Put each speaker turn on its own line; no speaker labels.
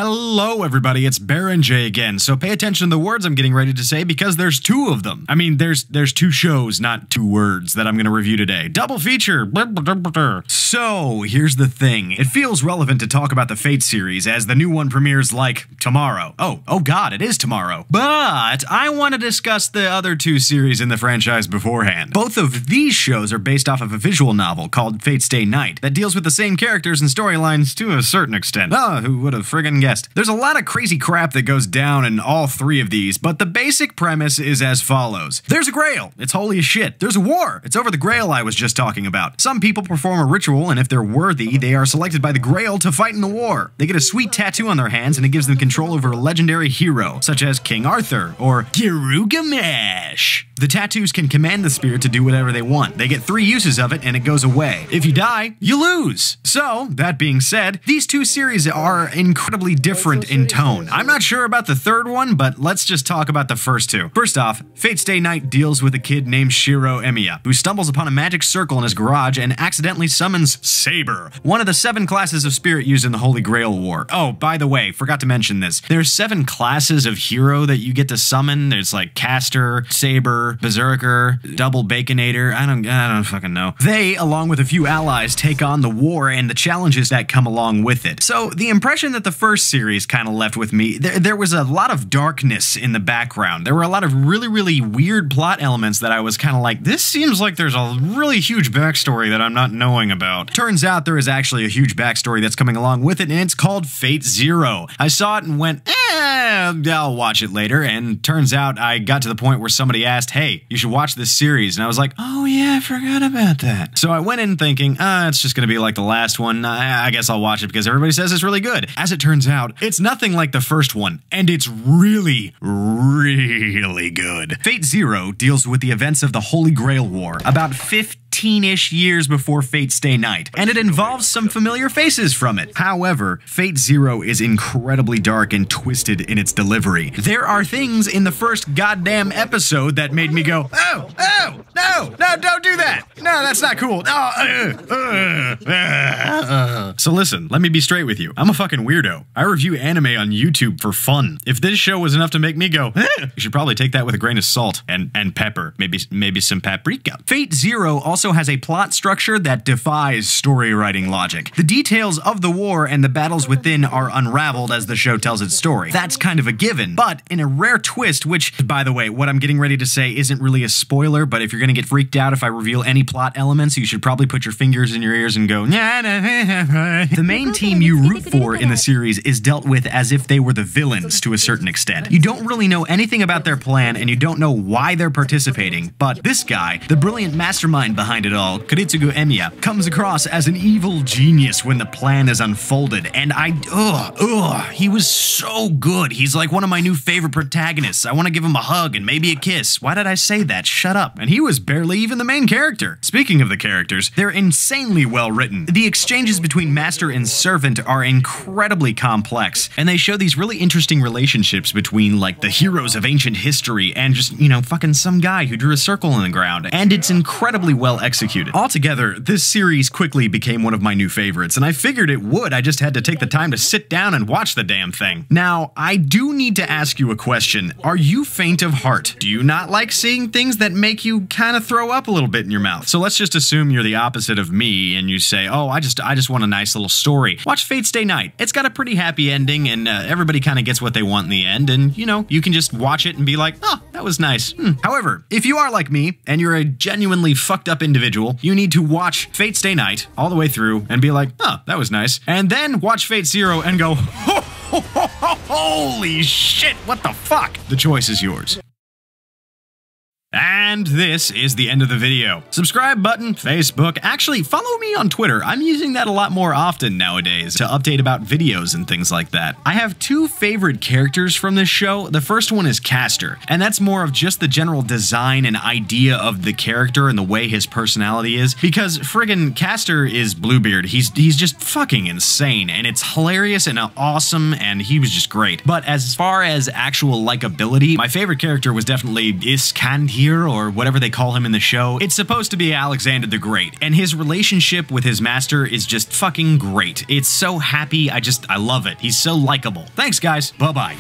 Hello everybody, it's BaronJ again, so pay attention to the words I'm getting ready to say because there's two of them. I mean, there's two shows, not two words that I'm gonna review today. Double feature! So, here's the thing. It feels relevant to talk about the Fate series as the new one premieres like tomorrow. Oh god, it is tomorrow. But I want to discuss the other two series in the franchise beforehand. Both of these shows are based off of a visual novel called Fate Stay Night that deals with the same characters and storylines to a certain extent. Who would have friggin' guessed? There's a lot of crazy crap that goes down in all three of these, but the basic premise is as follows. There's a grail. It's holy as shit. There's a war. It's over the grail I was just talking about. Some people perform a ritual, and if they're worthy, they are selected by the grail to fight in the war. They get a sweet tattoo on their hands, and it gives them control over a legendary hero, such as King Arthur or Gilgamesh. The tattoos can command the spirit to do whatever they want. They get 3 uses of it, and it goes away. If you die, you lose. So, that being said, these two series are incredibly different in tone. I'm not sure about the third one, but let's just talk about the first two. First off, Fate Stay Night deals with a kid named Shiro Emiya, who stumbles upon a magic circle in his garage and accidentally summons Saber, one of the 7 classes of spirit used in the Holy Grail War. Oh, by the way, forgot to mention this. There's 7 classes of hero that you get to summon. There's like Caster, Saber, Berserker, Double Baconator, I don't fucking know. They, along with a few allies, take on the war and the challenges that come along with it. So, the impression that the first series kind of left with me, there was a lot of darkness in the background. There were a lot of really weird plot elements that I was kind of like, this seems like there's a really huge backstory that I'm not knowing about. Turns out there is actually a huge backstory that's coming along with it, and it's called Fate Zero. I saw it and went, I'll watch it later, and turns out I got to the point where somebody asked, hey, you should watch this series, and I was like, oh yeah, I forgot about that. So I went in thinking, it's just gonna be like the last one, I guess I'll watch it because everybody says it's really good. As it turns out, it's nothing like the first one, and it's really good. Fate Zero deals with the events of the Holy Grail War, about 15-ish years before Fate Stay Night, and it involves some familiar faces from it. However, Fate Zero is incredibly dark and twisted in its delivery. There are things in the first goddamn episode that made me go, no, don't do that. No, that's not cool. So listen, let me be straight with you. I'm a fucking weirdo. I review anime on YouTube for fun. If this show was enough to make me go, you should probably take that with a grain of salt and pepper, maybe some paprika. Fate Zero also has a plot structure that defies story writing logic. The details of the war and the battles within are unraveled as the show tells its story. That's kind of a given, but in a rare twist, which, by the way, what I'm getting ready to say isn't really a spoiler, but if you're gonna get freaked out if I reveal any plot elements, you should probably put your fingers in your ears and go, The main team you root for in the series is dealt with as if they were the villains to a certain extent. You don't really know anything about their plan, and you don't know why they're participating, but this guy, the brilliant mastermind behind it all, Kuritsugu Emiya, comes across as an evil genius when the plan is unfolded, and he was so good. He's like one of my new favorite protagonists. I want to give him a hug and maybe a kiss. Why did I say that? Shut up. And he was barely even the main character. Speaking of the characters, they're insanely well written. The exchanges between master and servant are incredibly complex, and they show these really interesting relationships between, like, the heroes of ancient history and just, fucking some guy who drew a circle in the ground, and it's incredibly well executed. Altogether, this series quickly became one of my new favorites, and I figured it would. I just had to take the time to sit down and watch the damn thing. Now, I do need to ask you a question. Are you faint of heart? Do you not like seeing things that make you kind of throw up a little bit in your mouth? So let's just assume you're the opposite of me and you say, oh, I just want a nice little story. Watch Fate Stay Night. It's got a pretty happy ending, and everybody kind of gets what they want in the end, and you can just watch it and be like, oh, that was nice. However, if you are like me and you're a genuinely fucked up individual, you need to watch Fate Stay Night all the way through and be like, oh, that was nice, and then watch Fate Zero and go, holy shit, what the fuck? The choice is yours. And this is the end of the video. Subscribe button, Facebook. Actually, follow me on Twitter. I'm using that a lot more often nowadays to update about videos and things like that. I have 2 favorite characters from this show. The first one is Caster, and that's more of just the general design and idea of the character and the way his personality is, because friggin' Caster is Bluebeard. He's just fucking insane, and it's hilarious and awesome, and he was just great. But as far as actual likability, my favorite character was definitely Iskandar Vizier, or whatever they call him in the show. It's supposed to be Alexander the Great, and his relationship with his master is just fucking great. It's so happy, I love it. He's so likable. Thanks, guys. Bye-bye.